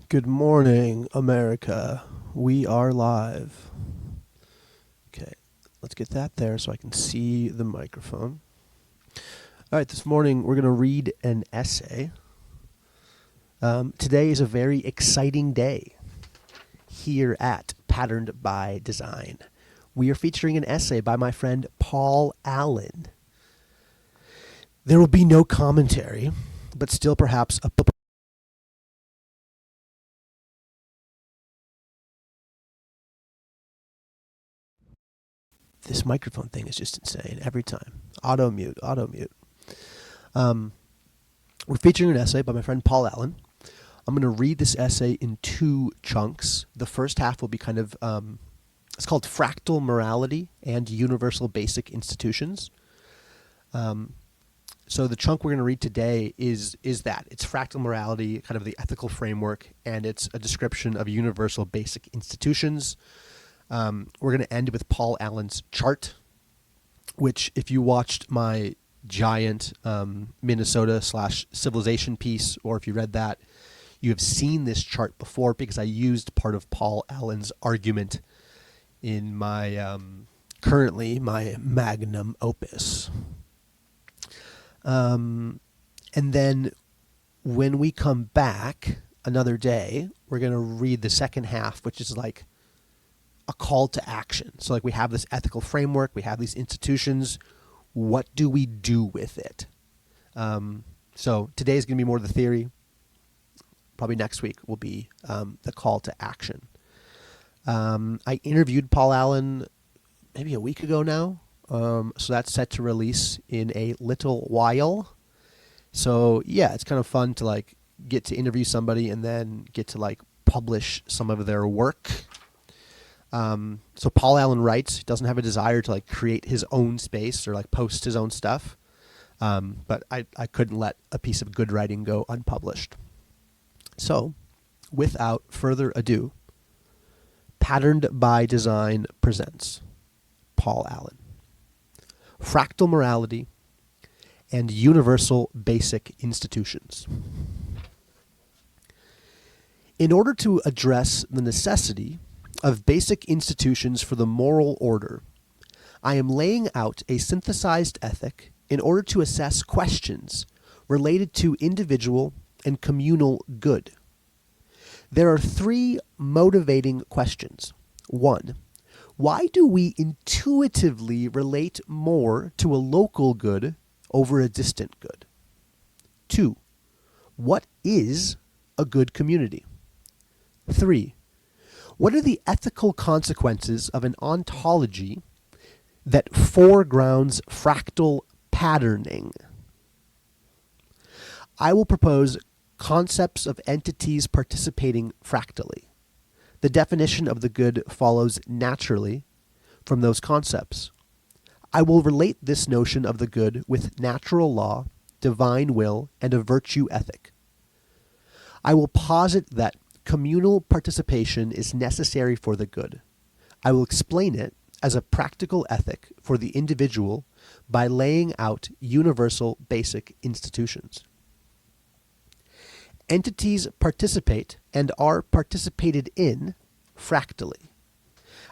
Good morning, America. We are live. Okay, let's get that there so I can see the microphone. All right, this morning we're going to read an essay. Today is a very exciting day here at Patterned by Design. We are featuring an essay by my friend Paul Allen. There will be no commentary, but still perhaps a this microphone thing is just insane every time. Auto mute, auto mute. We're featuring an essay by my friend Paul Allen. I'm going to read this essay in two chunks. The first half will be kind of, it's called Fractal Morality and Universal Basic Institutions. So the chunk we're going to read today is that. It's fractal morality, kind of the ethical framework, and it's a description of universal basic institutions. We're going to end with Paul Allen's chart, which if you watched my giant Minnesota/civilization piece, or if you read that, you have seen this chart before because I used part of Paul Allen's argument in my currently my magnum opus. And then when we come back another day, we're going to read the second half, which is like a call to action. So like we have this ethical framework, we have these institutions. What do we do with it? So today is going to be more the theory. Probably next week will be the call to action. I interviewed Paul Allen maybe a week ago now. So that's set to release in a little while. So yeah, it's kind of fun to like get to interview somebody and then get to like publish some of their work. So Paul Allen writes, he doesn't have a desire to like create his own space or like post his own stuff. But I couldn't let a piece of good writing go unpublished. So without further ado, Patterned by Design presents Paul Allen. Fractal Morality and Universal Basic Institutions. In order to address the necessity of basic institutions for the moral order, I am laying out a synthesized ethic in order to assess questions related to individual and communal good. There are three motivating questions. 1. Why do we intuitively relate more to a local good over a distant good? 2. What is a good community? 3. What are the ethical consequences of an ontology that foregrounds fractal patterning? I will propose concepts of entities participating fractally. The definition of the good follows naturally from those concepts. I will relate this notion of the good with natural law, divine will, and a virtue ethic. I will posit that communal participation is necessary for the good. I will explain it as a practical ethic for the individual by laying out universal basic institutions. Entities participate and are participated in fractally.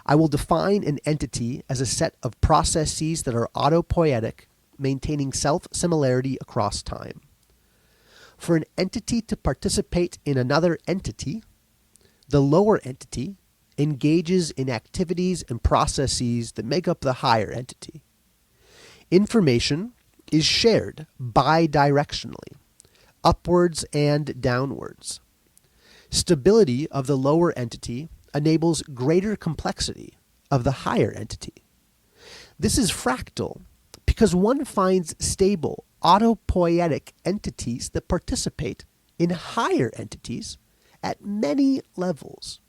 I will define an entity as a set of processes that are autopoietic, maintaining self-similarity across time. For an entity to participate in another entity, the lower entity engages in activities and processes that make up the higher entity. Information is shared bidirectionally, upwards and downwards. Stability of the lower entity enables greater complexity of the higher entity. This is fractal because one finds stable, autopoietic entities that participate in higher entities at many levels,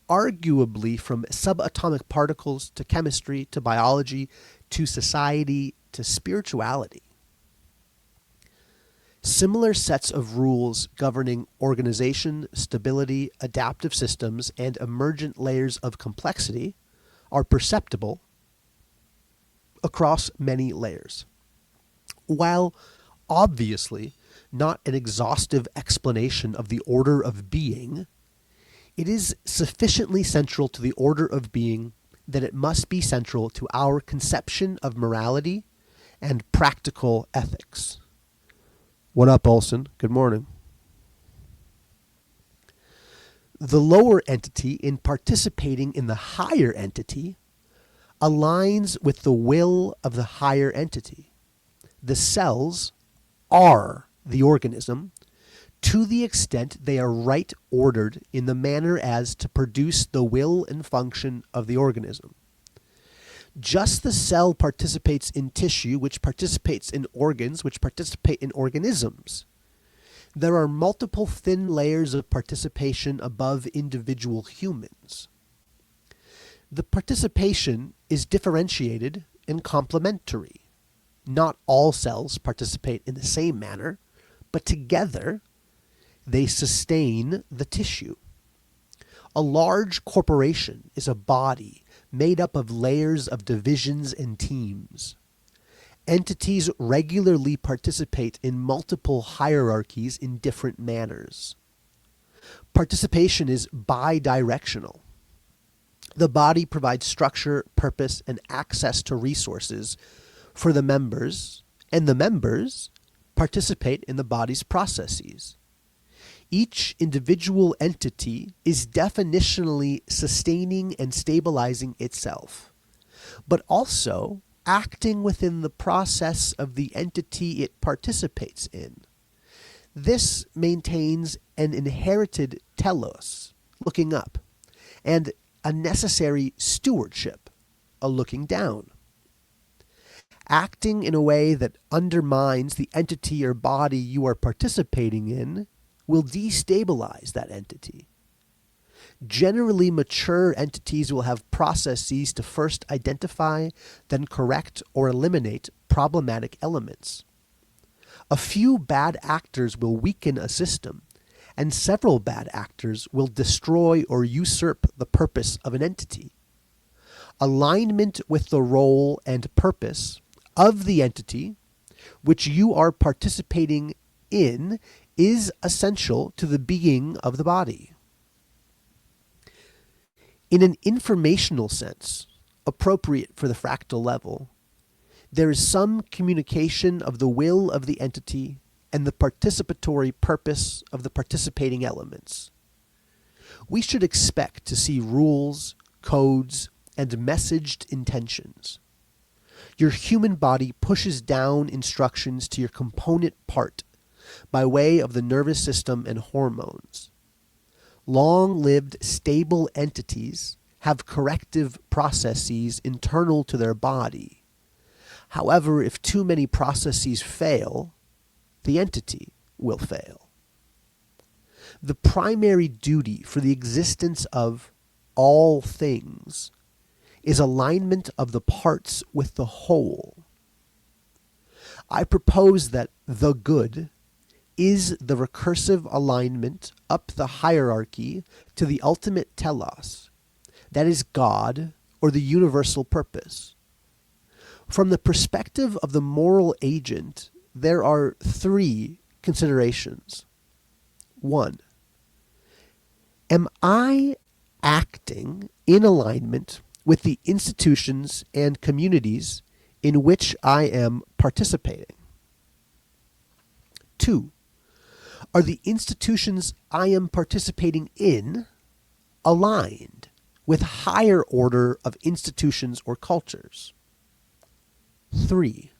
arguably from subatomic particles to chemistry to biology to society to spirituality. Similar sets of rules governing organization, stability, adaptive systems, and emergent layers of complexity are perceptible across many layers. While obviously not an exhaustive explanation of the order of being, it is sufficiently central to the order of being that it must be central to our conception of morality and practical ethics. What up, Olson? Good morning. The lower entity, in participating in the higher entity, aligns with the will of the higher entity. The cells are the organism to the extent they are right ordered in the manner as to produce the will and function of the organism. Just the cell participates in tissue, which participates in organs, which participate in organisms. There are multiple thin layers of participation above individual humans. The participation is differentiated and complementary. Not all cells participate in the same manner, but together they sustain the tissue. A large corporation is a body made up of layers of divisions and teams. Entities regularly participate in multiple hierarchies in different manners. Participation is bidirectional. The body provides structure, purpose, and access to resources for the members, and the members participate in the body's processes. Each individual entity is definitionally sustaining and stabilizing itself, but also acting within the process of the entity it participates in. This maintains an inherited telos, looking up, and a necessary stewardship, a looking down. Acting in a way that undermines the entity or body you are participating in will destabilize that entity. Generally, mature entities will have processes to first identify, then correct or eliminate problematic elements. A few bad actors will weaken a system, and several bad actors will destroy or usurp the purpose of an entity. Alignment with the role and purpose of the entity which you are participating in is essential to the being of the body. In an informational sense, appropriate for the fractal level, there is some communication of the will of the entity and the participatory purpose of the participating elements. We should expect to see rules, codes, and messaged intentions. Your human body pushes down instructions to your component part by way of the nervous system and hormones. Long-lived, stable entities have corrective processes internal to their body. However, if too many processes fail, the entity will fail. The primary duty for the existence of all things is alignment of the parts with the whole. I propose that the good is the recursive alignment up the hierarchy to the ultimate telos, that is God or the universal purpose. From the perspective of the moral agent, there are three considerations. 1. Am I acting in alignment with the institutions and communities in which I am participating? 2. Are the institutions I am participating in aligned with higher order of institutions or cultures? 3.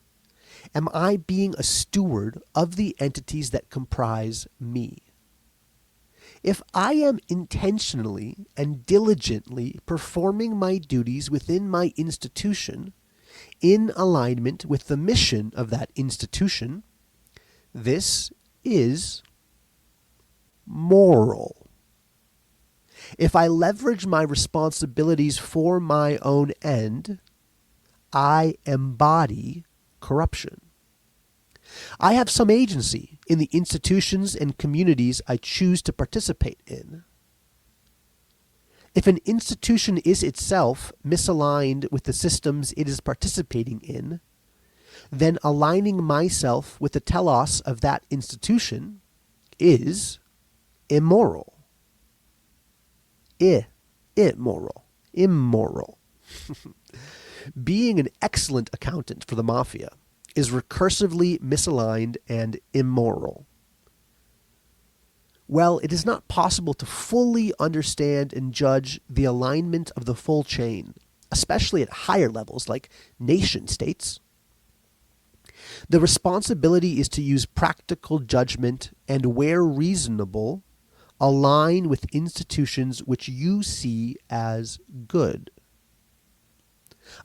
Am I being a steward of the entities that comprise me? If I am intentionally and diligently performing my duties within my institution in alignment with the mission of that institution, this is moral. If I leverage my responsibilities for my own end, I embody corruption. I have some agency in the institutions and communities I choose to participate in. If an institution is itself misaligned with the systems it is participating in, then aligning myself with the telos of that institution is immoral. Immoral. Being an excellent accountant for the mafia is recursively misaligned and immoral. Well, it is not possible to fully understand and judge the alignment of the full chain, especially at higher levels like nation states. The responsibility is to use practical judgment and, where reasonable, align with institutions which you see as good.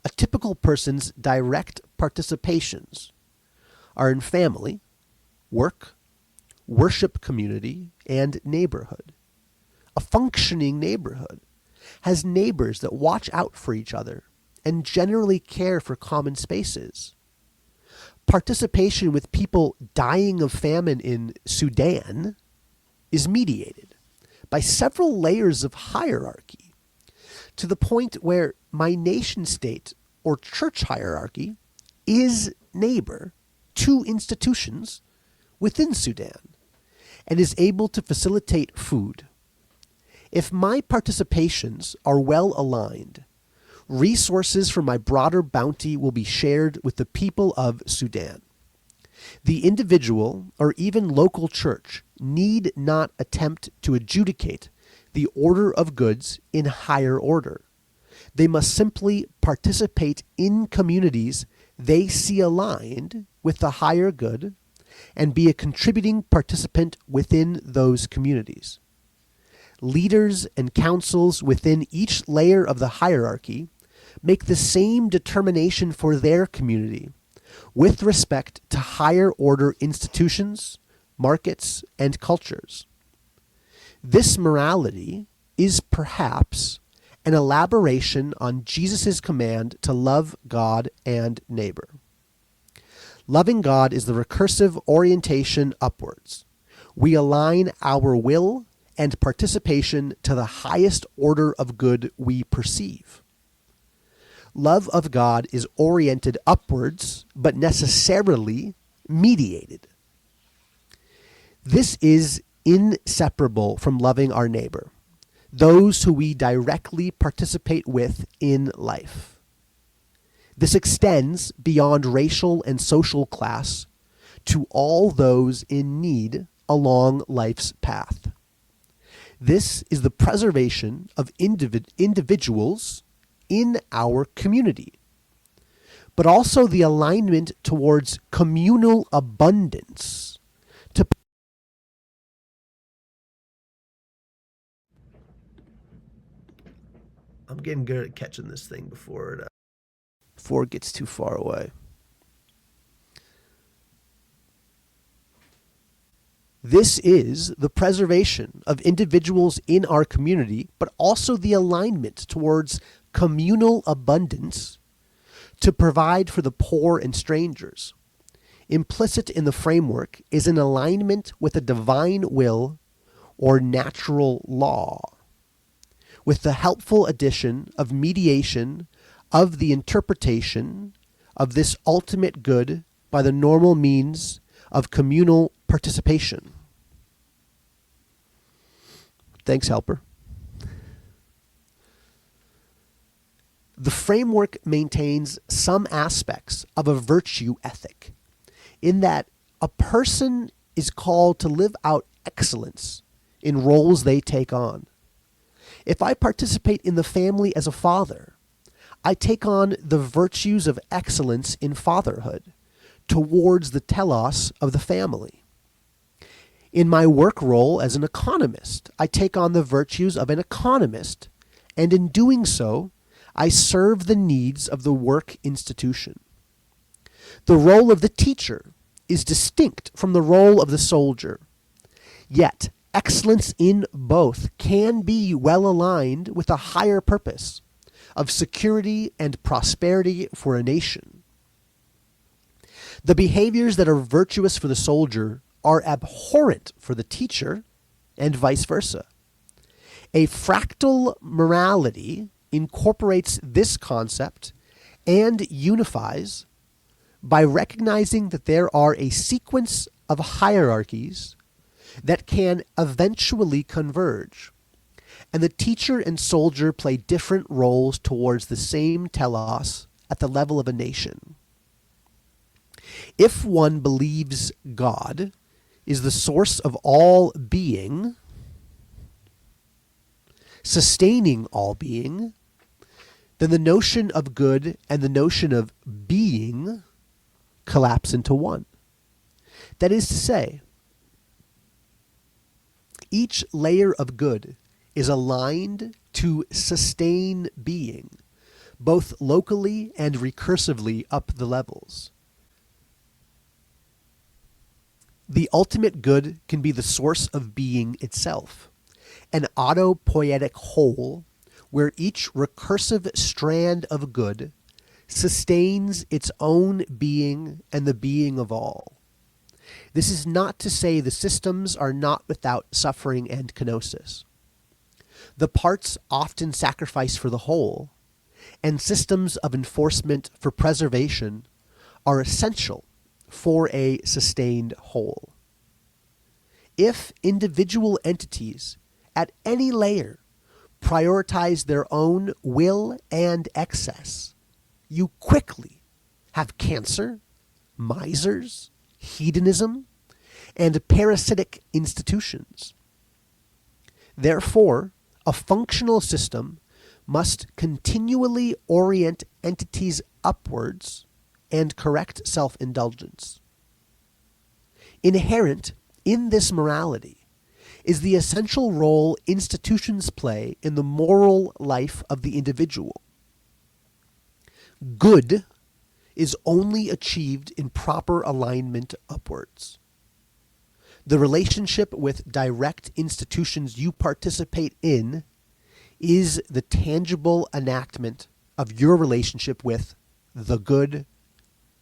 A typical person's direct participations are in family, work, worship community, and neighborhood. A functioning neighborhood has neighbors that watch out for each other and generally care for common spaces. Participation with people dying of famine in Sudan is mediated by several layers of hierarchy, to the point where my nation state or church hierarchy is neighbor to institutions within Sudan and is able to facilitate food. If my participations are well aligned, resources from my broader bounty will be shared with the people of Sudan. The individual or even local church need not attempt to adjudicate the order of goods in higher order. They must simply participate in communities they see aligned with the higher good and be a contributing participant within those communities. Leaders and councils within each layer of the hierarchy make the same determination for their community with respect to higher order institutions, markets, and cultures. This morality is perhaps an elaboration on Jesus' command to love God and neighbor. Loving God is the recursive orientation upwards. We align our will and participation to the highest order of good we perceive. Love of God is oriented upwards, but necessarily mediated. This is inseparable from loving our neighbor, those who we directly participate with in life. This extends beyond racial and social class to all those in need along life's path. This is the preservation of individuals in our community, but also the alignment towards communal abundance. I'm getting good at catching this thing before it gets too far away. This is the preservation of individuals in our community, but also the alignment towards communal abundance to provide for the poor and strangers. Implicit in the framework is an alignment with a divine will or natural law, with the helpful addition of mediation of the interpretation of this ultimate good by the normal means of communal participation. Thanks, helper. The framework maintains some aspects of a virtue ethic, in that a person is called to live out excellence in roles they take on. If I participate in the family as a father, I take on the virtues of excellence in fatherhood towards the telos of the family. In my work role as an economist, I take on the virtues of an economist, and in doing so, I serve the needs of the work institution. The role of the teacher is distinct from the role of the soldier, yet excellence in both can be well aligned with a higher purpose of security and prosperity for a nation. The behaviors that are virtuous for the soldier are abhorrent for the teacher, and vice versa. A fractal morality incorporates this concept and unifies by recognizing that there are a sequence of hierarchies that can eventually converge, and the teacher and soldier play different roles towards the same telos at the level of a nation. If one believes God is the source of all being, sustaining all being, then the notion of good and the notion of being collapse into one. That is to say, each layer of good is aligned to sustain being, both locally and recursively up the levels. The ultimate good can be the source of being itself, an autopoietic whole where each recursive strand of good sustains its own being and the being of all. This is not to say the systems are not without suffering and kenosis. The parts often sacrifice for the whole, and systems of enforcement for preservation are essential for a sustained whole. If individual entities at any layer prioritize their own will and excess, you quickly have cancer, misers, hedonism, and parasitic institutions. Therefore, a functional system must continually orient entities upwards and correct self-indulgence. Inherent in this morality is the essential role institutions play in the moral life of the individual. Good is only achieved in proper alignment upwards. The relationship with direct institutions you participate in is the tangible enactment of your relationship with the good,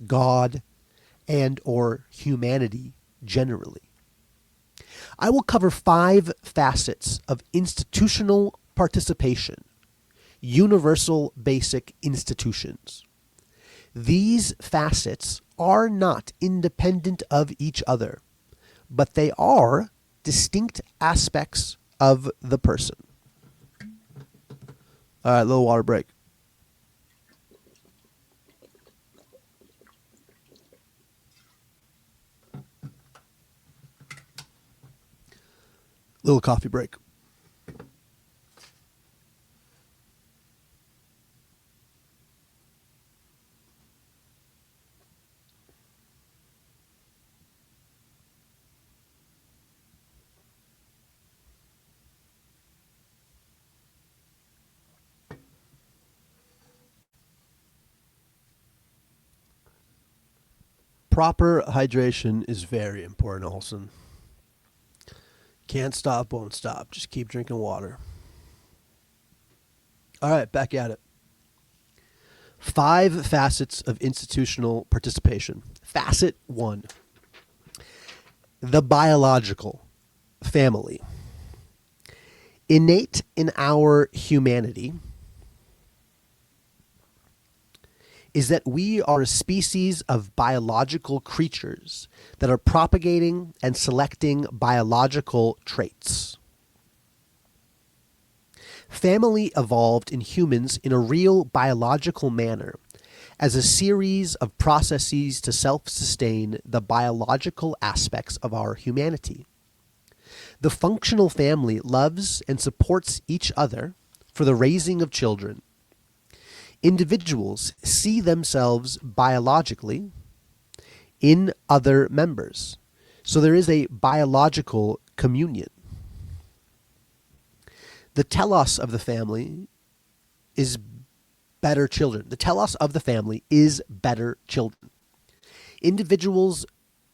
God, and or humanity generally. I will cover 5 facets of institutional participation, universal basic institutions. These facets are not independent of each other, but they are distinct aspects of the person. All right, little water break. Little coffee break. Proper hydration is very important, Olson. Can't stop, won't stop. Just keep drinking water. All right, back at it. 5 facets of institutional participation. Facet 1. The biological family. Innate in our humanity is that we are a species of biological creatures that are propagating and selecting biological traits. Family evolved in humans in a real biological manner as a series of processes to self-sustain the biological aspects of our humanity. The functional family loves and supports each other for the raising of children. Individuals see themselves biologically in other members. So there is a biological communion. The telos of the family is better children. The telos of the family is better children. Individuals'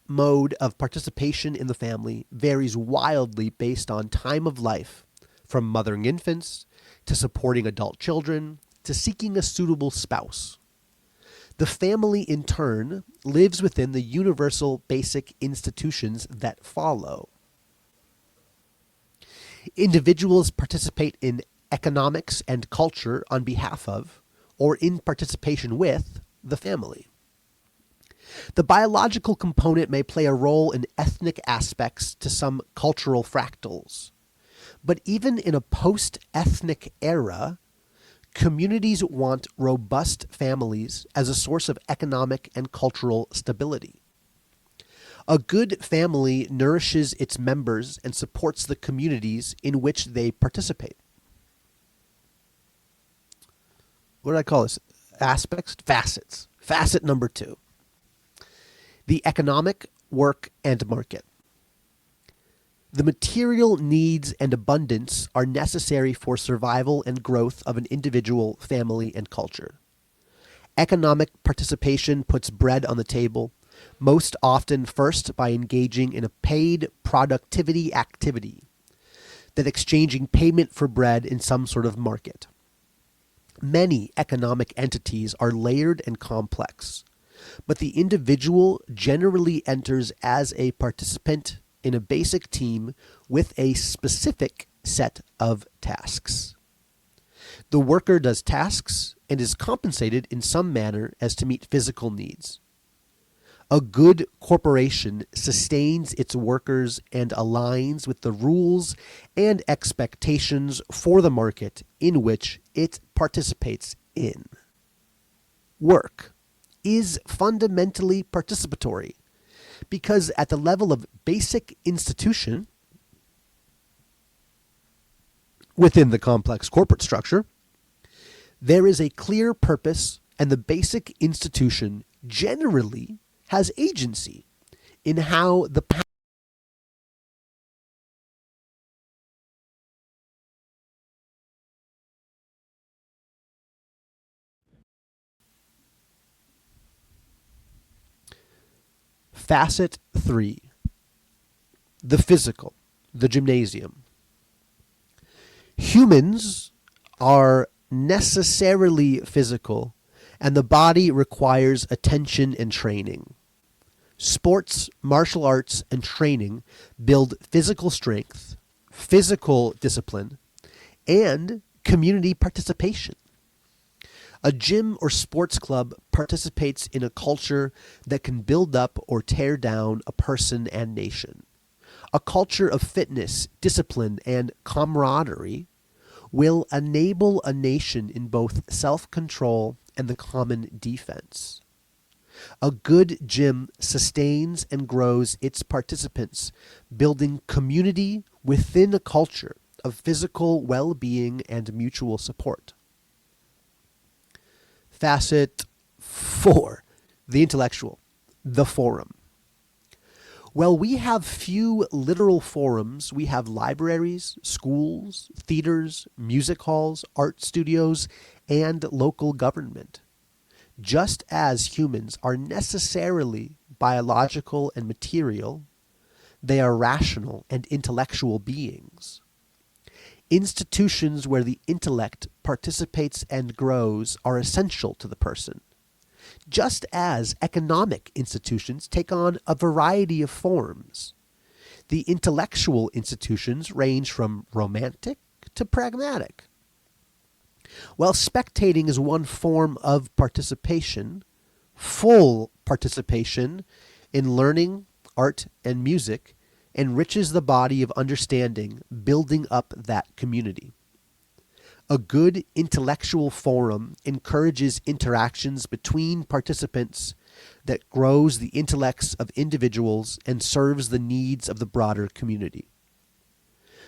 mode of participation in the family varies wildly based on time of life, from mothering infants to supporting adult children to seeking a suitable spouse. The family, in turn, lives within the universal basic institutions that follow. Individuals participate in economics and culture on behalf of, or in participation with, the family. The biological component may play a role in ethnic aspects to some cultural fractals. But even in a post-ethnic era, communities want robust families as a source of economic and cultural stability. A good family nourishes its members and supports the communities in which they participate. What did I call this? Aspects? Facets. Facet number 2. The economic, work, and market. The material needs and abundance are necessary for survival and growth of an individual, family, and culture. Economic participation puts bread on the table, most often first by engaging in a paid productivity activity, then exchanging payment for bread in some sort of market. Many economic entities are layered and complex, but the individual generally enters as a participant in a basic team with a specific set of tasks. The worker does tasks and is compensated in some manner as to meet physical needs. A good corporation sustains its workers and aligns with the rules and expectations for the market in which it participates in. Work is fundamentally participatory because at the level of basic institution within the complex corporate structure, there is a clear purpose, and the basic institution generally has agency in how the Facet 3. The physical, the gymnasium. Humans are necessarily physical, and the body requires attention and training. Sports, martial arts, and training build physical strength, physical discipline, and community participation. A gym or sports club participates in a culture that can build up or tear down a person and nation. A culture of fitness, discipline, and camaraderie will enable a nation in both self-control and the common defense. A good gym sustains and grows its participants, building community within a culture of physical well-being and mutual support. Facet 4. The intellectual, the forum. While we have few literal forums, we have libraries, schools, theaters, music halls, art studios, and local government. Just as humans are necessarily biological and material, they are rational and intellectual beings. Institutions where the intellect participates and grows are essential to the person, just as economic institutions take on a variety of forms. The intellectual institutions range from romantic to pragmatic. While spectating is one form of participation, full participation in learning, art, and music enriches the body of understanding, building up that community. A good intellectual forum encourages interactions between participants that grows the intellects of individuals and serves the needs of the broader community.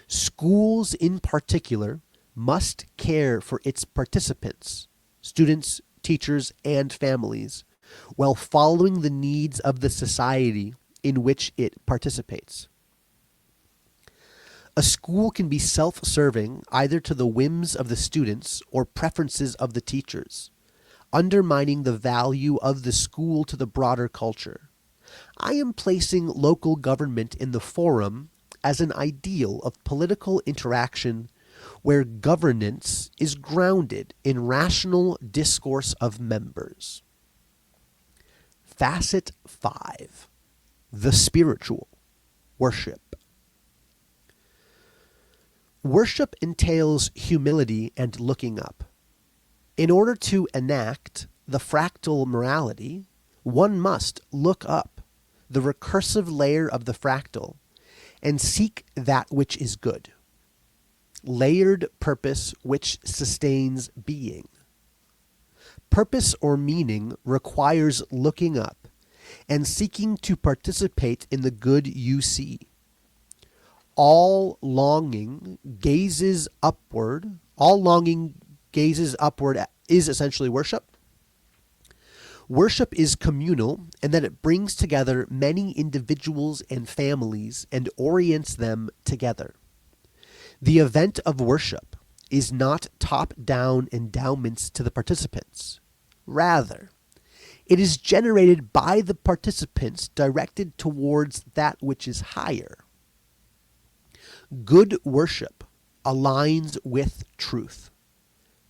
Schools in particular must care for its participants, students, teachers, and families, while following the needs of the society in which it participates. A school can be self-serving either to the whims of the students or preferences of the teachers, undermining the value of the school to the broader culture. I am placing local government in the forum as an ideal of political interaction where governance is grounded in rational discourse of members. Facet 5. The spiritual, worship. Worship entails humility and looking up. In order to enact the fractal morality, one must look up the recursive layer of the fractal and seek that which is good. Layered purpose which sustains being. Purpose or meaning requires looking up and seeking to participate in the good you see. All longing gazes upward is essentially worship. Worship is communal in that it brings together many individuals and families and orients them together. The event of worship is not top-down endowments to the participants. Rather, it is generated by the participants directed towards that which is higher. Good worship aligns with truth.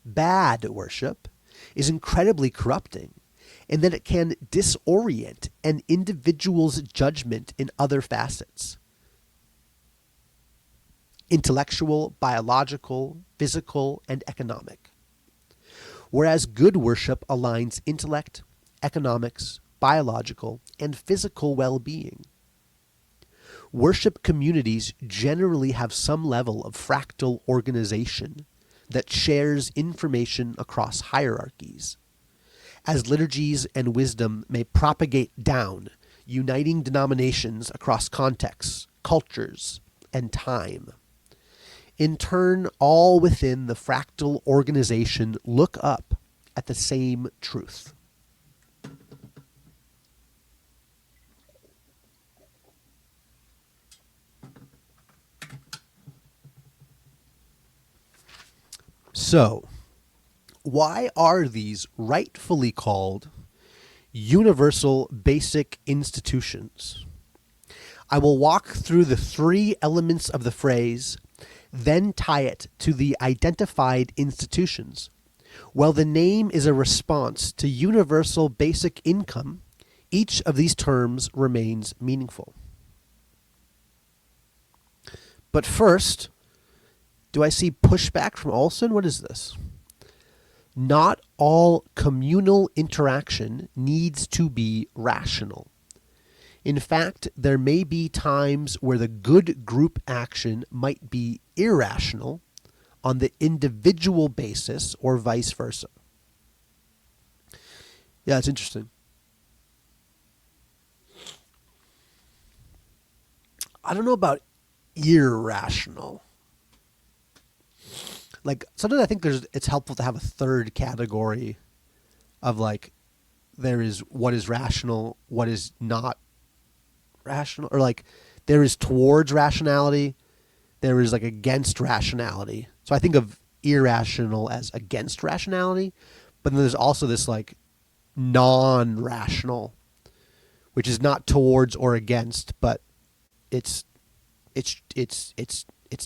Bad worship is incredibly corrupting in that it can disorient an individual's judgment in other facets: intellectual, biological, physical, and economic. Whereas good worship aligns intellect, economics, biological, and physical well-being. Worship communities generally have some level of fractal organization that shares information across hierarchies, as liturgies and wisdom may propagate down, uniting denominations across contexts, cultures, and time. In turn, all within the fractal organization look up at the same truth. So, why are these rightfully called universal basic institutions? I will walk through the three elements of the phrase, then tie it to the identified institutions. While the name is a response to universal basic income, each of these terms remains meaningful. But first, do I see pushback from Olson? What is this? Not all communal interaction needs to be rational. In fact, there may be times where the good group action might be irrational on the individual basis or vice versa. Yeah, it's interesting. I don't know about irrational. Like, sometimes I think it's helpful to have a third category of, like, there is what is rational, what is not rational, or like there is towards rationality, there is like against rationality. So I think of irrational as against rationality, but then there's also this like non-rational, which is not towards or against, but it's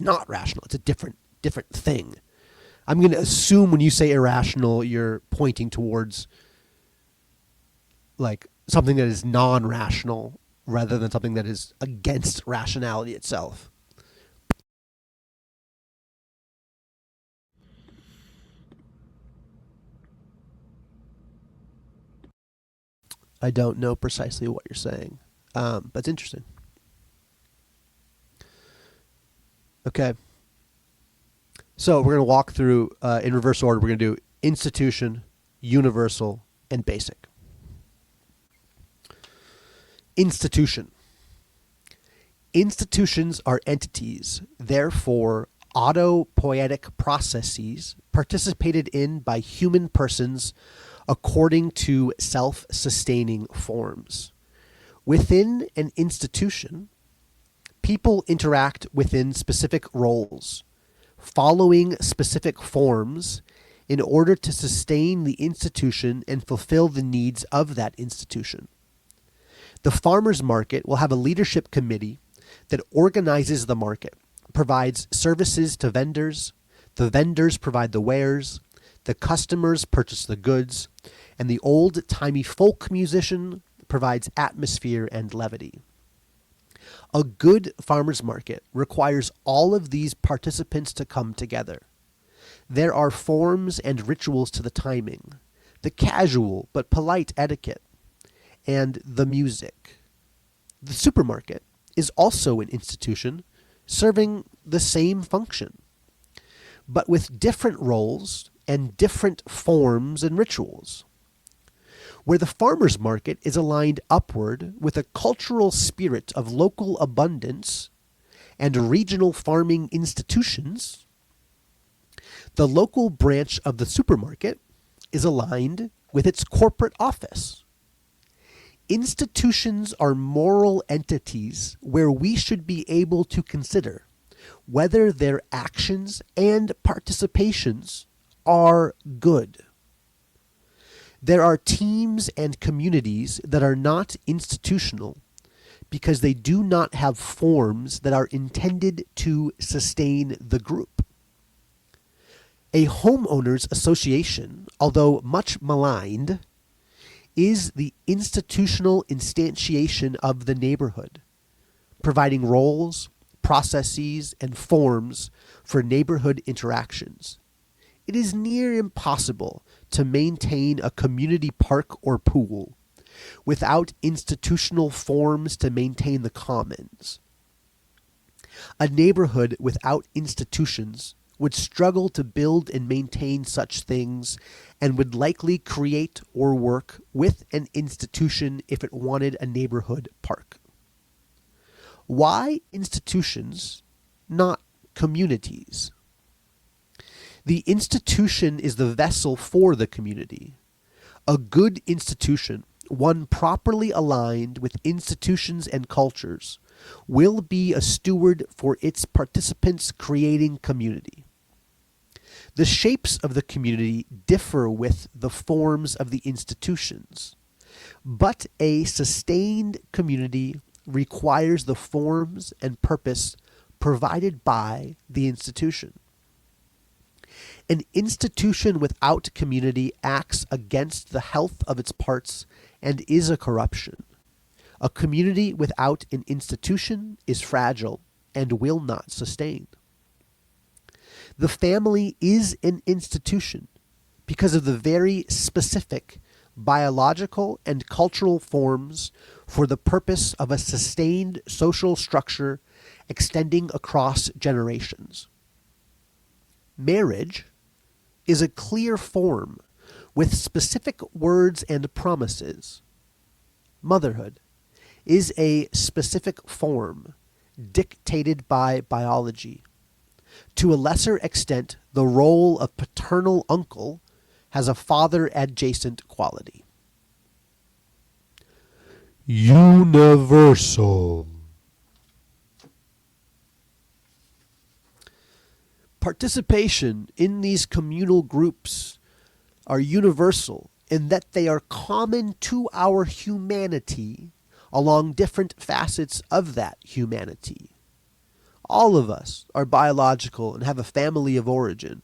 not rational. It's a different thing. I'm going to assume when you say irrational, you're pointing towards like something that is non-rational rather than something that is against rationality itself. I don't know precisely what you're saying, but it's interesting. Okay. So we're going to walk through in reverse order. We're going to do institution, universal, and basic. Institution. Institutions are entities, therefore autopoietic processes participated in by human persons according to self-sustaining forms. Within an institution, people interact within specific roles, following specific forms in order to sustain the institution and fulfill the needs of that institution. The farmers market will have a leadership committee that organizes the market, provides services to vendors, the vendors provide the wares, the customers purchase the goods, and the old-timey folk musician provides atmosphere and levity. A good farmers market requires all of these participants to come together. There are forms and rituals to the timing, the casual but polite etiquette, and the music. The supermarket is also an institution serving the same function, but with different roles and different forms and rituals. Where the farmer's market is aligned upward with a cultural spirit of local abundance and regional farming institutions, the local branch of the supermarket is aligned with its corporate office. Institutions are moral entities where we should be able to consider whether their actions and participations are good. There are teams and communities that are not institutional because they do not have forms that are intended to sustain the group. A homeowners association, although much maligned, is the institutional instantiation of the neighborhood, providing roles, processes, and forms for neighborhood interactions. It is near impossible to maintain a community park or pool without institutional forms to maintain the commons. A neighborhood without institutions would struggle to build and maintain such things and would likely create or work with an institution if it wanted a neighborhood park. Why institutions, not communities? The institution is the vessel for the community. A good institution, one properly aligned with institutions and cultures, will be a steward for its participants, creating community. The shapes of the community differ with the forms of the institutions, but a sustained community requires the forms and purpose provided by the institution. An institution without community acts against the health of its parts and is a corruption. A community without an institution is fragile and will not sustain. The family is an institution because of the very specific biological and cultural forms for the purpose of a sustained social structure extending across generations. Marriage is a clear form with specific words and promises. Motherhood is a specific form dictated by biology. To a lesser extent, the role of paternal uncle has a father-adjacent quality. Universal. Participation in these communal groups are universal in that they are common to our humanity along different facets of that humanity. All of us are biological and have a family of origin.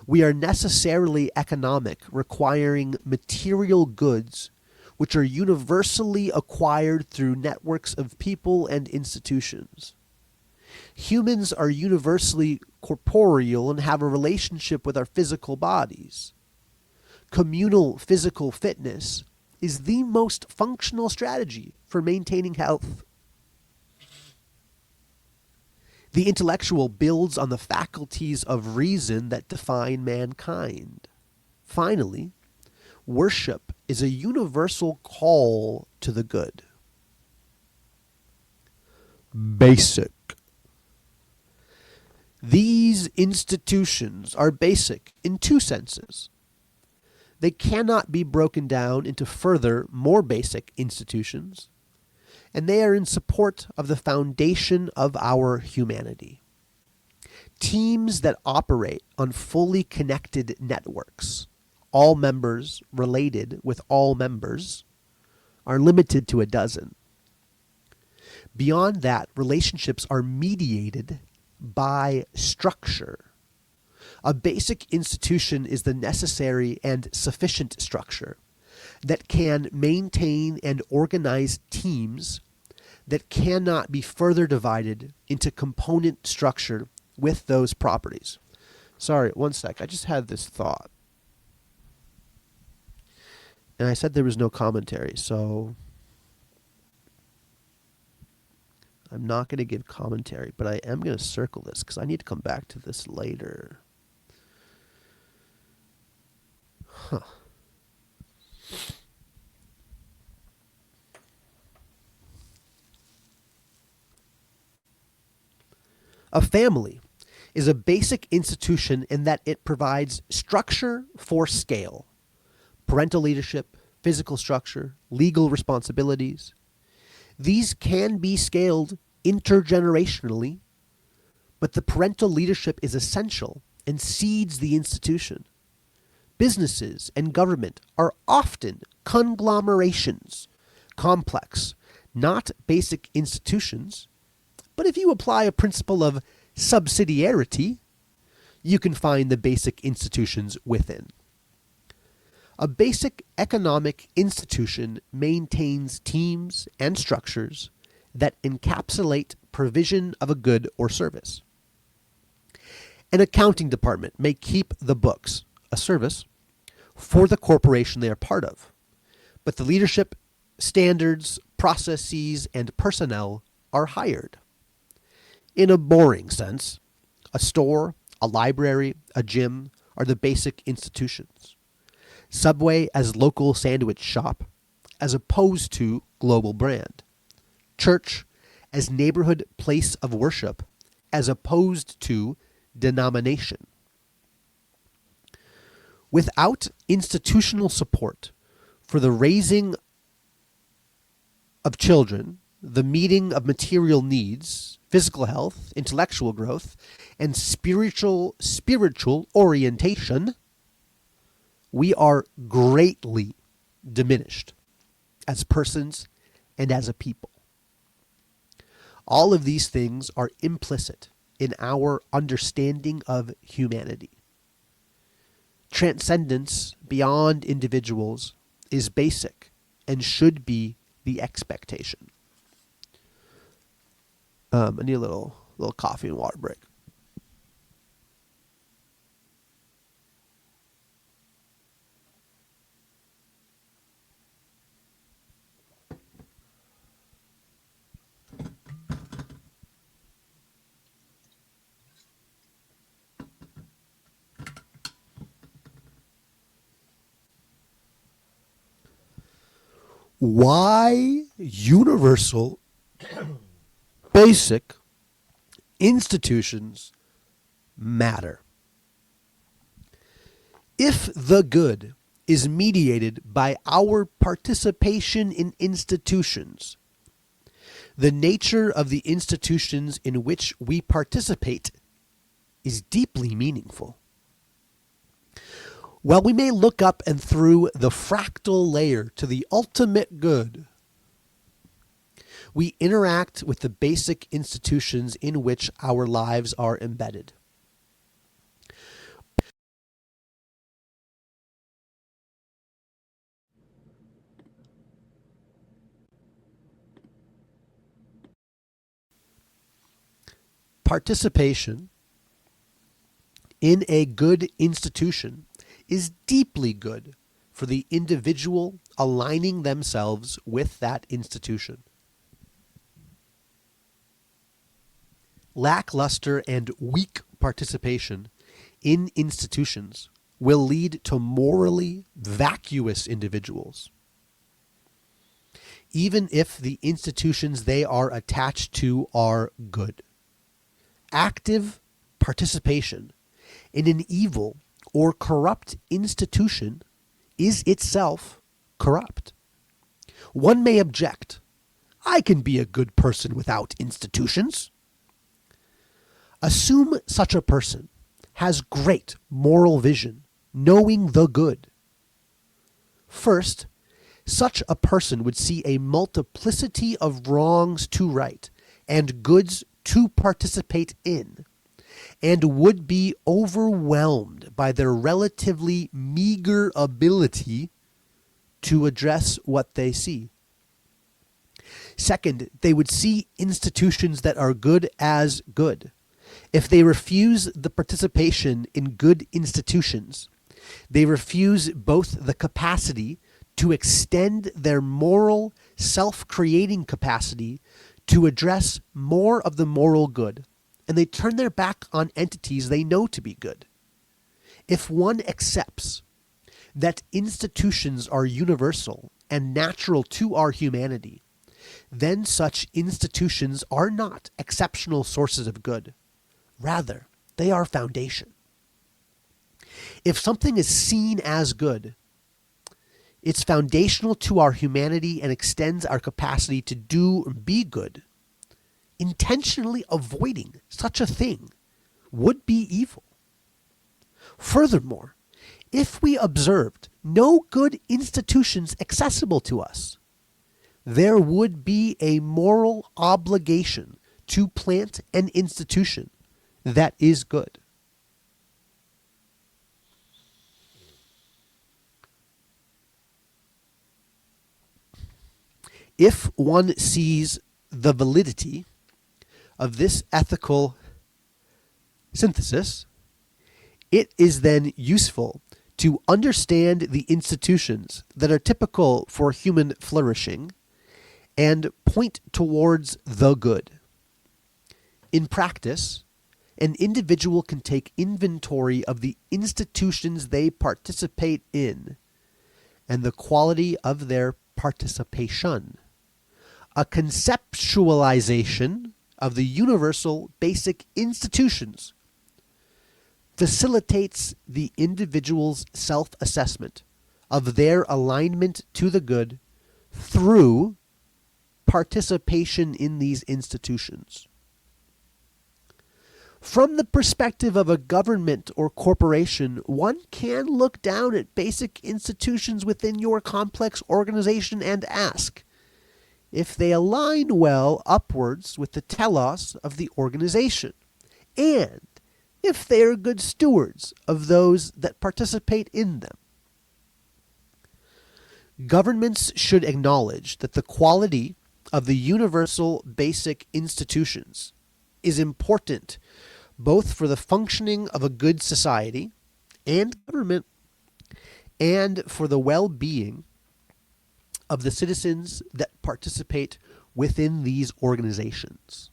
We are necessarily economic, requiring material goods which are universally acquired through networks of people and institutions. Humans are universally corporeal and have a relationship with our physical bodies. Communal physical fitness is the most functional strategy for maintaining health. The intellectual builds on the faculties of reason that define mankind. Finally, worship is a universal call to the good. Basic. These institutions are basic in two senses. They cannot be broken down into further, more basic institutions, and they are in support of the foundation of our humanity. Teams that operate on fully connected networks, all members related with all members, are limited to a dozen. Beyond that, relationships are mediated by structure. A basic institution is the necessary and sufficient structure that can maintain and organize teams that cannot be further divided into component structure with those properties. Sorry, one sec. I just had this thought. And I said there was no commentary, so I'm not going to give commentary, but I am going to circle this because I need to come back to this later. Huh. A family is a basic institution in that it provides structure for scale, parental leadership, physical structure, legal responsibilities. These can be scaled intergenerationally, but the parental leadership is essential and seeds the institution. Businesses and government are often conglomerations, complex, not basic institutions. But if you apply a principle of subsidiarity, you can find the basic institutions within. A basic economic institution maintains teams and structures that encapsulate provision of a good or service. An accounting department may keep the books, a service, for the corporation they are part of, but the leadership, standards, processes, and personnel are hired. In a boring sense, a store, a library, a gym are the basic institutions. Subway as local sandwich shop, as opposed to global brand. Church as neighborhood place of worship, as opposed to denomination. Without institutional support for the raising of children, the meeting of material needs, physical health, intellectual growth, and spiritual orientation, we are greatly diminished as persons and as a people. All of these things are implicit in our understanding of humanity. Transcendence beyond individuals is basic and should be the expectation. I need a little coffee and water break. Why universal basic institutions matter. If the good is mediated by our participation in institutions, the nature of the institutions in which we participate is deeply meaningful. While we may look up and through the fractal layer to the ultimate good, we interact with the basic institutions in which our lives are embedded. Participation in a good institution is deeply good for the individual aligning themselves with that institution. Lackluster and weak participation in institutions will lead to morally vacuous individuals. Even if the institutions they are attached to are good. Active participation in an evil or corrupt institution is itself corrupt. One may object, I can be a good person without institutions. Assume such a person has great moral vision, knowing the good. First, such a person would see a multiplicity of wrongs to right and goods to participate in, and would be overwhelmed by their relatively meager ability to address what they see. Second, they would see institutions that are good as good. If they refuse the participation in good institutions, they refuse both the capacity to extend their moral self-creating capacity to address more of the moral good, and they turn their back on entities they know to be good. If one accepts that institutions are universal and natural to our humanity, then such institutions are not exceptional sources of good. Rather, they are foundation. If something is seen as good, it's foundational to our humanity and extends our capacity to do and be good. Intentionally avoiding such a thing would be evil. Furthermore, if we observed no good institutions accessible to us, there would be a moral obligation to plant an institution that is good. If one sees the validity of this ethical synthesis, it is then useful to understand the institutions that are typical for human flourishing and point towards the good. In practice, an individual can take inventory of the institutions they participate in and the quality of their participation. A conceptualization of the universal basic institutions facilitates the individual's self-assessment of their alignment to the good through participation in these institutions. From the perspective of a government or corporation, one can look down at basic institutions within your complex organization and ask if they align well upwards with the telos of the organization, and if they are good stewards of those that participate in them. Governments should acknowledge that the quality of the universal basic institutions is important both for the functioning of a good society and government and for the well-being of the citizens that participate within these organizations.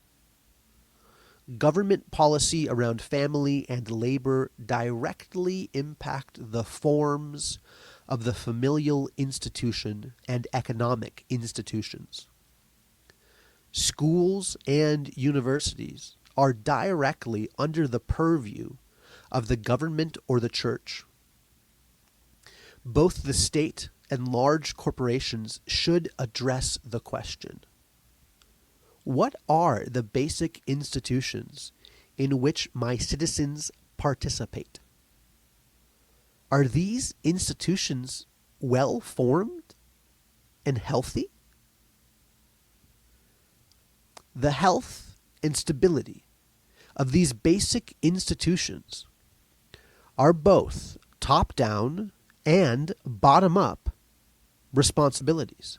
Government policy around family and labor directly impact the forms of the familial institution and economic institutions. Schools and universities are directly under the purview of the government or the church. Both the state and large corporations should address the question: what are the basic institutions in which my citizens participate? Are these institutions well formed and healthy? The health and stability of these basic institutions are both top-down and bottom-up responsibilities.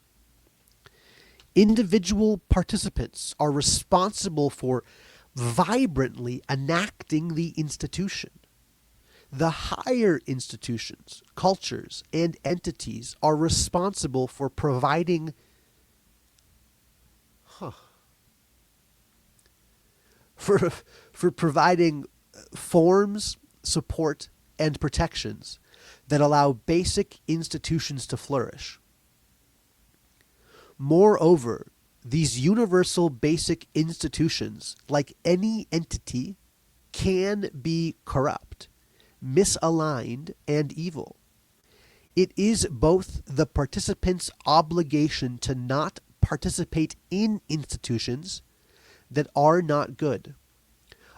Individual participants are responsible for vibrantly enacting the institution. The higher institutions, cultures, and entities are responsible for providing providing forms, support, and protections that allow basic institutions to flourish. Moreover, these universal basic institutions, like any entity, can be corrupt, misaligned, and evil. It is both the participants' obligation to not participate in institutions that are not good,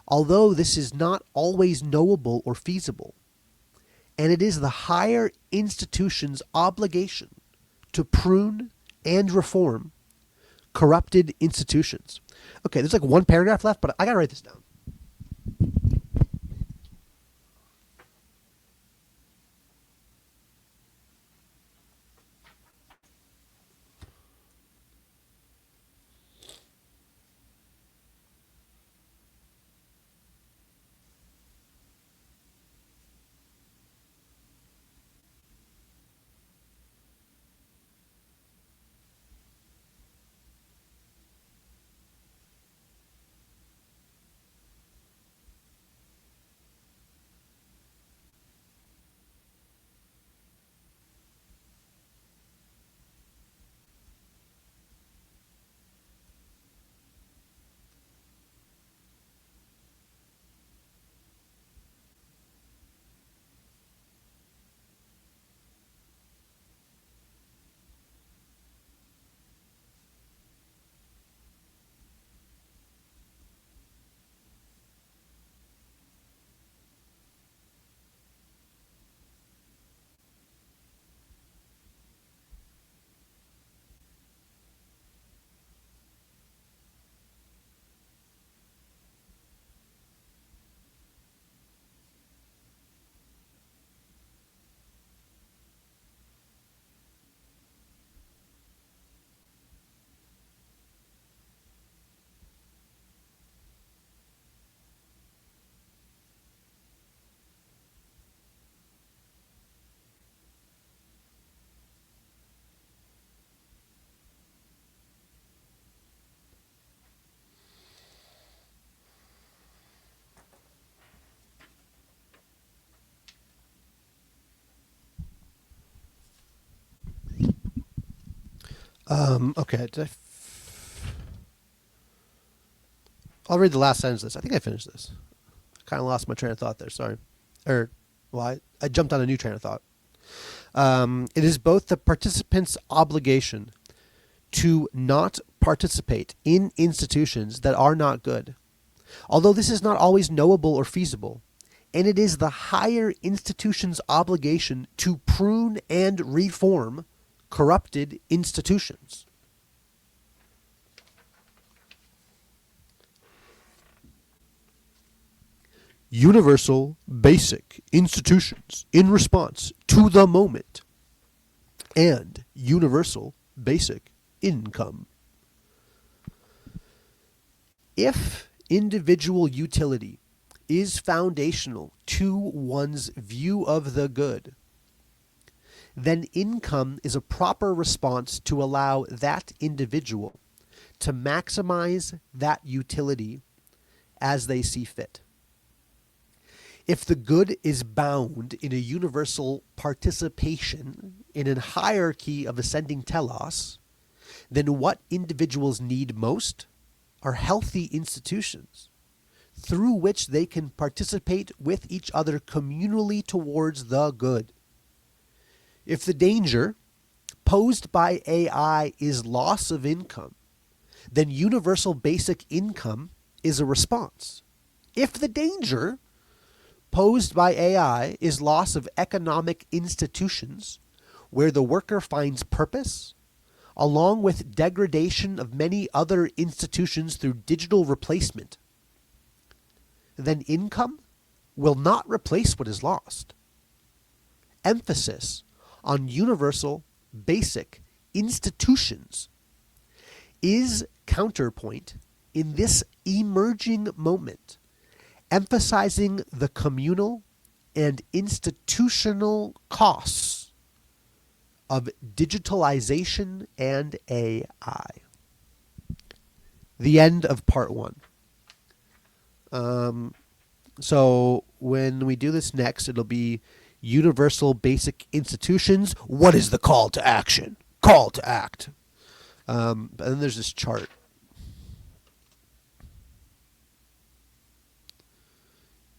although this is not always knowable or feasible, and it is the higher institution's obligation to prune and reform corrupted institutions. Okay, there's like one paragraph left, but I gotta write this down. Okay. I'll read the last sentence of this. I think I finished this. I kind of lost my train of thought there. Sorry. I jumped on a new train of thought. It is both the participant's obligation to not participate in institutions that are not good, although this is not always knowable or feasible, and it is the higher institution's obligation to prune and reform corrupted institutions. Universal basic institutions in response to the moment, and universal basic income. If individual utility is foundational to one's view of the good, then income is a proper response to allow that individual to maximize that utility as they see fit. If the good is bound in a universal participation in a hierarchy of ascending telos, then what individuals need most are healthy institutions through which they can participate with each other communally towards the good. If the danger posed by AI is loss of income, then universal basic income is a response. If the danger posed by AI is loss of economic institutions where the worker finds purpose, along with degradation of many other institutions through digital replacement, then income will not replace what is lost. Emphasis on universal basic institutions is counterpoint in this emerging moment, emphasizing the communal and institutional costs of digitalization and AI. The end of part one. So when we do this next, it'll be universal basic institutions. What is the call to action? Call to act. And then there's this chart.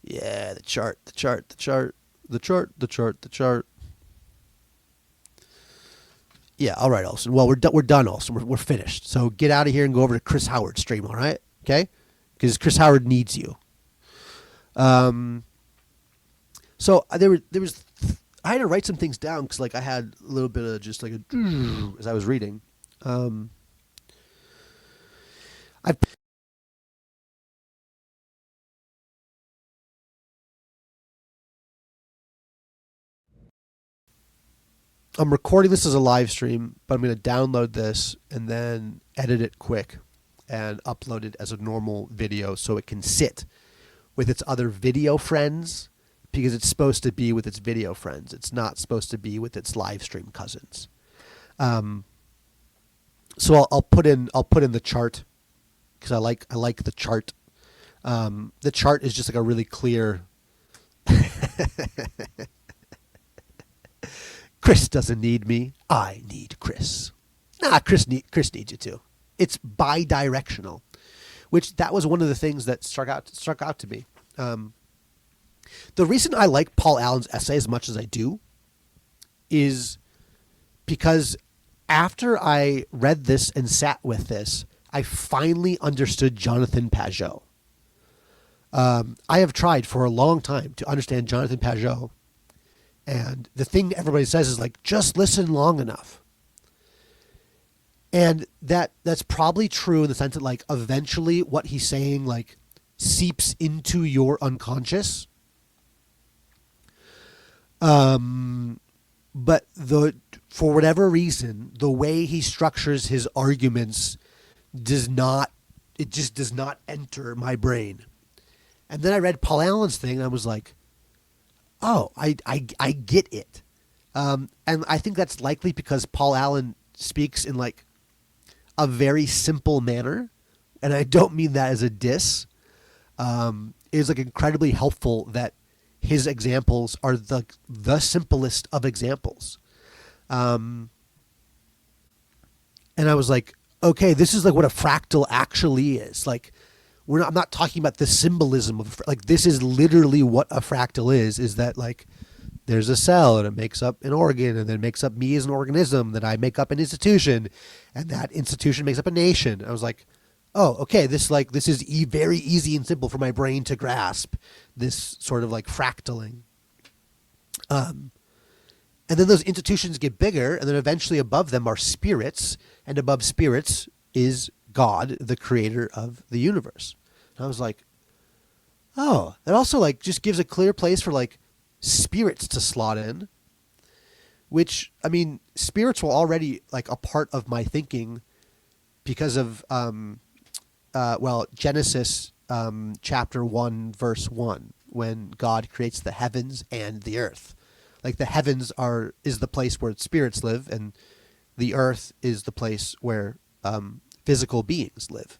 Yeah, the chart. Yeah, all right, Olson. Well, we're done, Olson. We're finished. So get out of here and go over to Chris Howard's stream, all right? Okay? Because Chris Howard needs you. So I had to write some things down because like I had a little bit of just like a as I was reading. I'm recording this as a live stream, but I'm going to download this and then edit it quick and upload it as a normal video so it can sit with its other video friends, because it's supposed to be with its video friends. It's not supposed to be with its live stream cousins. So I'll put in the chart because I like the chart. The chart is just like a really clear. Chris doesn't need me. I need Chris. Nah, Chris needs you too. It's bi-directional, which that was one of the things that struck out to me. The reason I like Paul Allen's essay as much as I do is because after I read this and sat with this, I finally understood Jonathan Pageau. I have tried for a long time to understand Jonathan Pageau, and the thing everybody says is like, just listen long enough. And that's probably true in the sense that like eventually what he's saying like seeps into your unconscious. But for whatever reason, the way he structures his arguments just does not enter my brain. And then I read Paul Allen's thing and I was like, oh, I get it. And I think that's likely because Paul Allen speaks in like a very simple manner. And I don't mean that as a diss. It's like incredibly helpful that his examples are the simplest of examples. And I was like, okay, this is like what a fractal actually is. Like, I'm not talking about the symbolism of, like, this is literally what a fractal is that like there's a cell and it makes up an organ and then makes up me as an organism, that I make up an institution and that institution makes up a nation. I was like, oh, okay, this is very easy and simple for my brain to grasp, this sort of like fractaling. And then those institutions get bigger, and then eventually above them are spirits, and above spirits is God, the creator of the universe. And I was like, oh, that also like just gives a clear place for like spirits to slot in, which, I mean, spirits were already like a part of my thinking because of Genesis chapter 1 verse 1, when God creates the heavens and the earth. Like the heavens is the place where spirits live, and the earth is the place where physical beings live,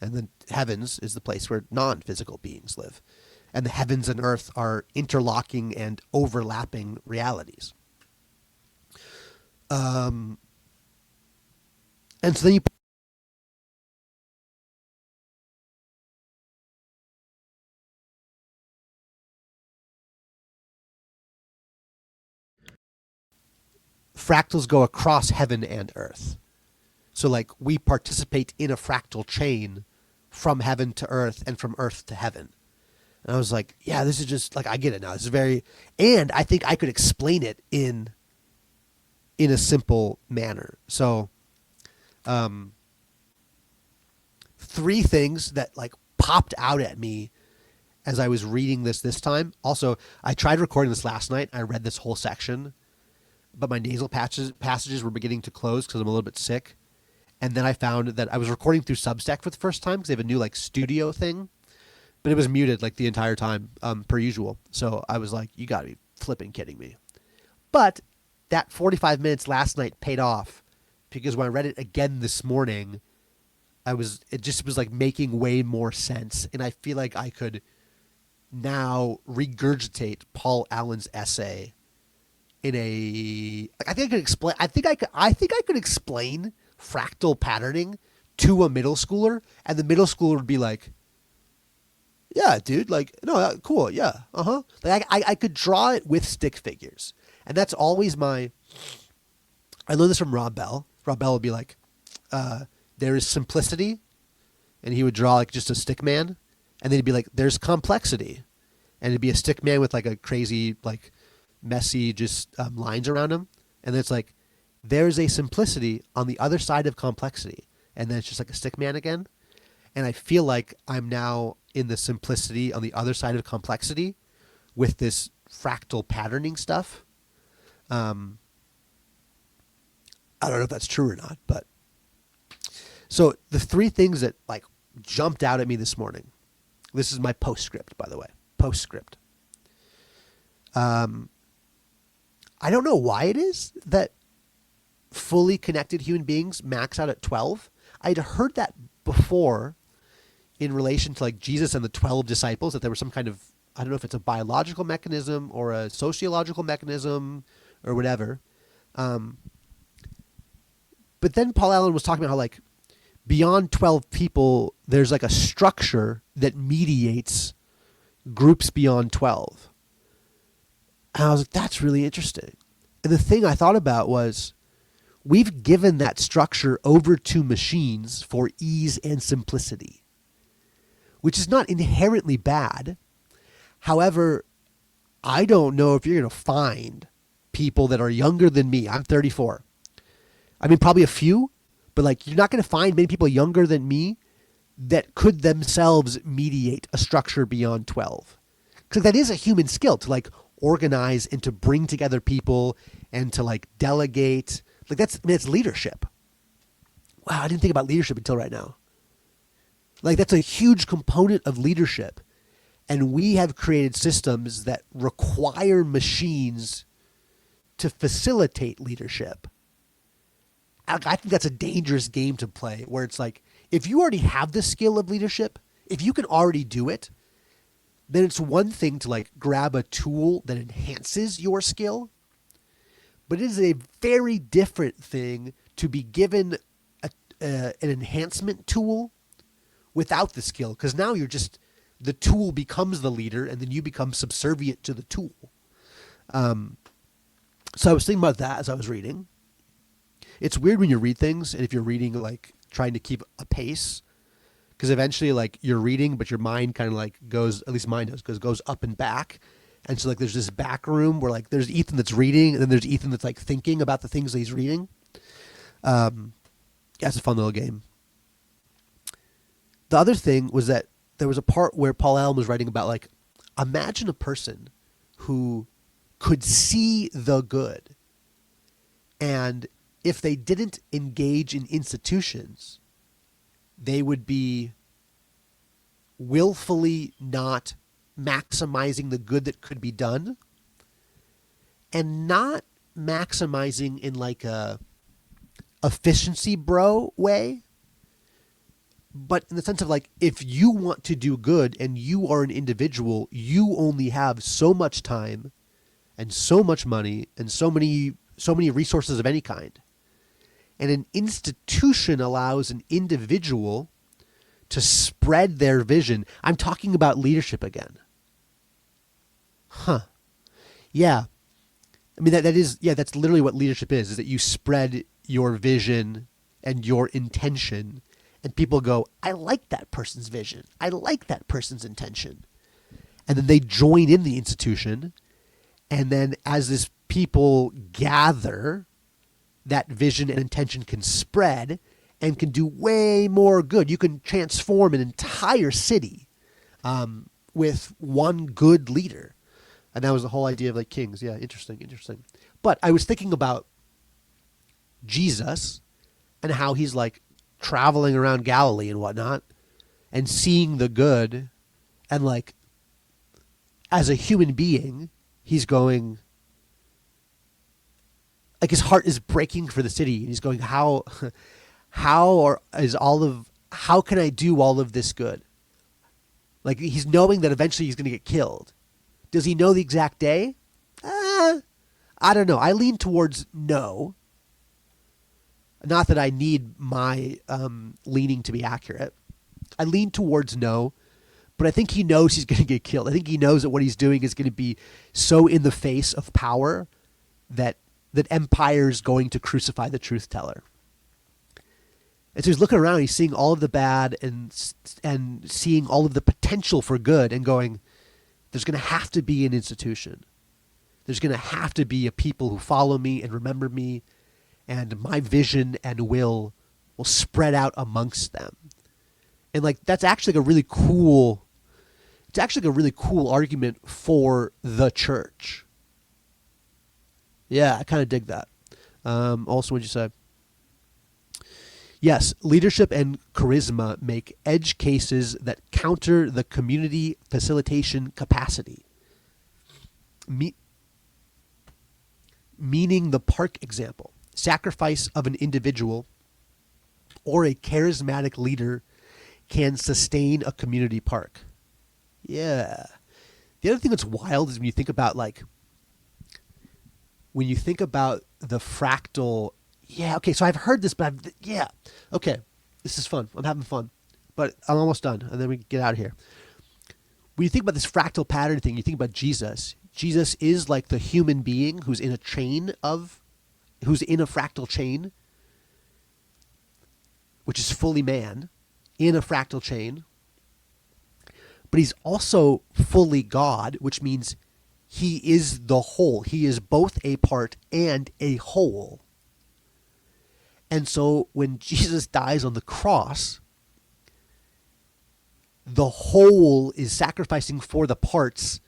and the heavens is the place where non-physical beings live, and the heavens and earth are interlocking and overlapping realities. And so then you fractals go across heaven and earth. So like we participate in a fractal chain from heaven to earth and from earth to heaven. And I was like, yeah, this is just like, I get it now. This is very, and I think I could explain it in a simple manner. So, three things that like popped out at me as I was reading this time. Also, I tried recording this last night. I read this whole section, but my nasal passages were beginning to close because I'm a little bit sick. And then I found that I was recording through Substack for the first time because they have a new like studio thing, but it was muted like the entire time, per usual. So I was like, you gotta be flipping kidding me. But that 45 minutes last night paid off, because when I read it again this morning, it just was like making way more sense. And I feel like I could now regurgitate Paul Allen's essay in a, like, I think I could explain fractal patterning to a middle schooler, and the middle schooler would be like, yeah, dude, like, no, cool, yeah, uh-huh. Like I could draw it with stick figures. And that's always I learned this from Rob Bell. Rob Bell would be like, there is simplicity, and he would draw like just a stick man, and then he'd be like, there's complexity, and it'd be a stick man with like a crazy, like, messy just lines around him, and then it's like, there's a simplicity on the other side of complexity, and then it's just like a stick man again. And I feel like I'm now in the simplicity on the other side of complexity with this fractal patterning stuff. I don't know if that's true or not, but so the three things that like jumped out at me this morning. This is my postscript, by the way. Postscript. I don't know why it is that fully connected human beings max out at 12. I'd heard that before in relation to like Jesus and the 12 disciples, that there was some kind of, I don't know if it's a biological mechanism or a sociological mechanism or whatever. But then Paul Allen was talking about how like beyond 12 people, there's like a structure that mediates groups beyond 12. And I was like, that's really interesting. And the thing I thought about was, we've given that structure over to machines for ease and simplicity, which is not inherently bad. However, I don't know if you're going to find people that are younger than me. I'm 34. I mean, probably a few, but like, you're not going to find many people younger than me that could themselves mediate a structure beyond 12. Because that is a human skill, to like organize and to bring together people and to like delegate. Like it's leadership. Wow, I didn't think about leadership until right now. Like that's a huge component of leadership. And we have created systems that require machines to facilitate leadership. I think that's a dangerous game to play, where it's like, if you already have the skill of leadership, if you can already do it, then it's one thing to like grab a tool that enhances your skill. But it is a very different thing to be given an enhancement tool without the skill, because now the tool becomes the leader, and then you become subservient to the tool. So I was thinking about that as I was reading. It's weird when you read things, and if you're reading like trying to keep a pace, because eventually like you're reading, but your mind kind of like goes, at least mine does, goes up and back. And so like there's this back room where like there's Ethan that's reading, and then there's Ethan that's like thinking about the things that he's reading. Yeah, it's a fun little game. The other thing was that there was a part where Paul Allen was writing about like, imagine a person who could see the good, and if they didn't engage in institutions, they would be willfully not maximizing the good that could be done, and not maximizing in like a efficiency bro way, but in the sense of like, if you want to do good and you are an individual, you only have so much time and so much money and so many resources of any kind. And an institution allows an individual to spread their vision. I'm talking about leadership again. Huh. Yeah. I mean, that's literally what leadership is that you spread your vision and your intention, and people go, I like that person's vision. I like that person's intention. And then they join in the institution. And then as this people gather, that vision and intention can spread and can do way more good. You can transform an entire city with one good leader. And that was the whole idea of like kings. Yeah, interesting. But I was thinking about Jesus and how he's like traveling around Galilee and whatnot and seeing the good, and like as a human being, he's going, like his heart is breaking for the city, and he's going, how can I do all of this good? Like he's knowing that eventually he's going to get killed. Does he know the exact day? I don't know. I lean towards no. Not that I need my leaning to be accurate. I lean towards no, but I think he knows he's going to get killed. I think he knows that what he's doing is going to be so in the face of power that empire's going to crucify the truth teller. And so he's looking around, he's seeing all of the bad and seeing all of the potential for good, and going, there's going to have to be an institution. There's going to have to be a people who follow me and remember me, and my vision and will spread out amongst them. And like that's actually like a really cool argument for the church. Yeah, I kind of dig that. Also, what'd you say? Yes, leadership and charisma make edge cases that counter the community facilitation capacity. Meaning the park example. Sacrifice of an individual or a charismatic leader can sustain a community park. Yeah. The other thing that's wild is when you think about the fractal. Yeah, okay, so I've heard this, but yeah. Okay, this is fun. I'm having fun. But I'm almost done, and then we get out of here. When you think about this fractal pattern thing, you think about Jesus. Jesus is like the human being who's in a fractal chain, which is fully man, in a fractal chain. But he's also fully God, which means he is the whole. He is both a part and a whole. And so when Jesus dies on the cross, the whole is sacrificing for the parts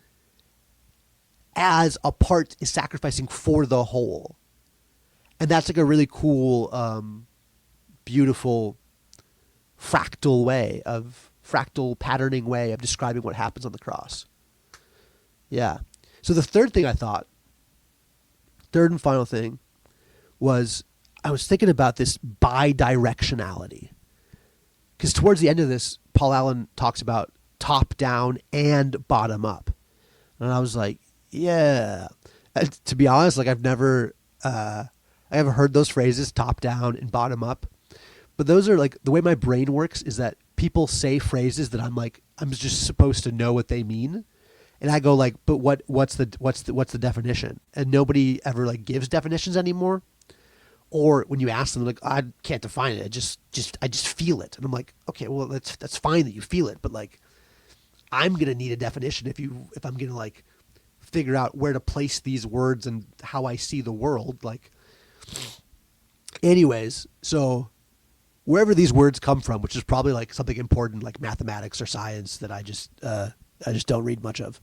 as a part is sacrificing for the whole. And that's like a really cool, beautiful fractal patterning way of describing what happens on the cross. Yeah. So the third and final thing was, I was thinking about this bidirectionality. Because towards the end of this, Paul Allen talks about top down and bottom up. And I was like, yeah. And to be honest, like I haven't heard those phrases, top down and bottom up. But those are like the way my brain works is that people say phrases that I'm like, I'm just supposed to know what they mean. And I go like, but what's the definition? And nobody ever like gives definitions anymore. Or when you ask them, like, I can't define it. I just feel it. And I'm like, okay, well, that's fine that you feel it, but like, I'm gonna need a definition if I'm gonna like figure out where to place these words and how I see the world. Like, anyways, so wherever these words come from, which is probably like something important like mathematics or science that I just don't read much of.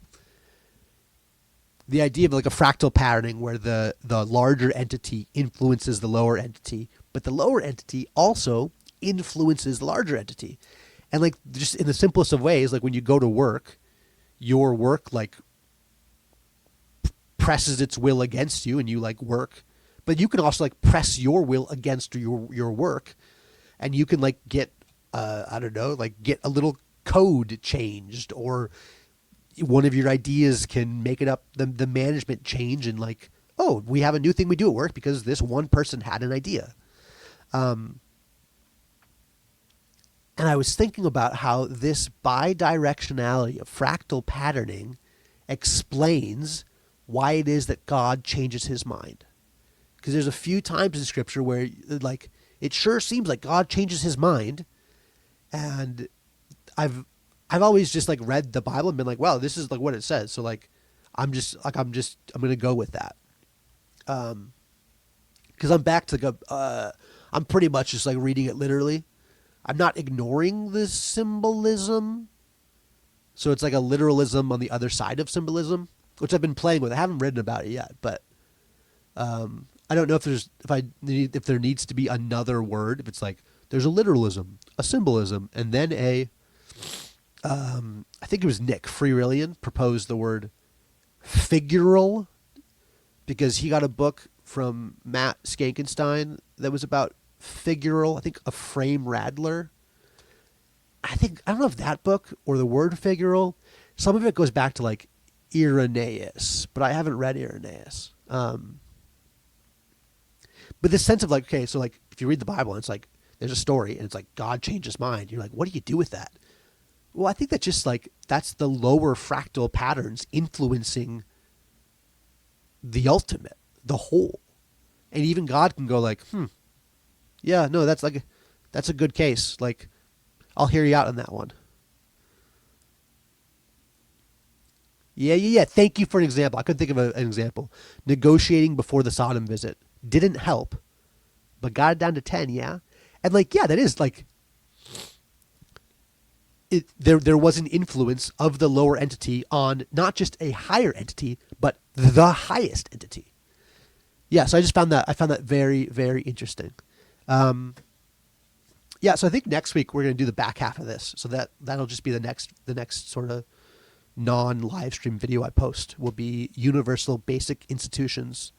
The idea of like a fractal patterning where the larger entity influences the lower entity, but the lower entity also influences the larger entity. And like just in the simplest of ways, like when you go to work, your work like presses its will against you and you like work, but you can also like press your will against your work, and you can like get I don't know, like get a little code changed, or one of your ideas can make it up the management change, and like, oh, we have a new thing we do at work because this one person had an idea. And I was thinking about how this bidirectionality of fractal patterning explains why it is that God changes his mind. Because there's a few times in Scripture where like it sure seems like God changes his mind, and I've always just like read the Bible and been like, wow, this is like what it says. So like, I'm going to go with that. Cause I'm back to I'm pretty much just like reading it literally. I'm not ignoring the symbolism. So it's like a literalism on the other side of symbolism, which I've been playing with. I haven't written about it yet, but, I don't know if there needs to be another word. If it's like, there's a literalism, a symbolism, and then I think it was Nick Freerillian proposed the word figural, because he got a book from Matt Skankenstein that was about figural. I think a frame Radler. I don't know if that book or the word figural. Some of it goes back to like Irenaeus, but I haven't read Irenaeus. But this sense of like, okay, so like if you read the Bible and it's like there's a story and it's like God changed his mind, you're like, what do you do with that? Well, I think that just like that's the lower fractal patterns influencing the ultimate, the whole. And even God can go like, yeah, no, that's a good case. Like, I'll hear you out on that one. Yeah. Thank you for an example. I couldn't think of an example. Negotiating before the Sodom visit didn't help, but got it down to 10, yeah? And like, yeah, that is like, there was an influence of the lower entity on not just a higher entity, but the highest entity. Yeah, so I found that very, very interesting. Yeah, so I think next week we're going to do the back half of this. So that'll just be the next sort of non-live stream video I post will be Universal Basic Institutions.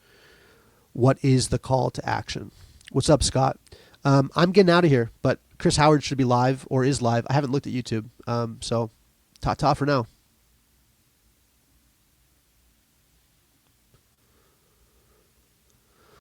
What is the call to action? What's up, Scott? I'm getting out of here, but Chris Howard should be live or is live. I haven't looked at YouTube. So ta-ta for now.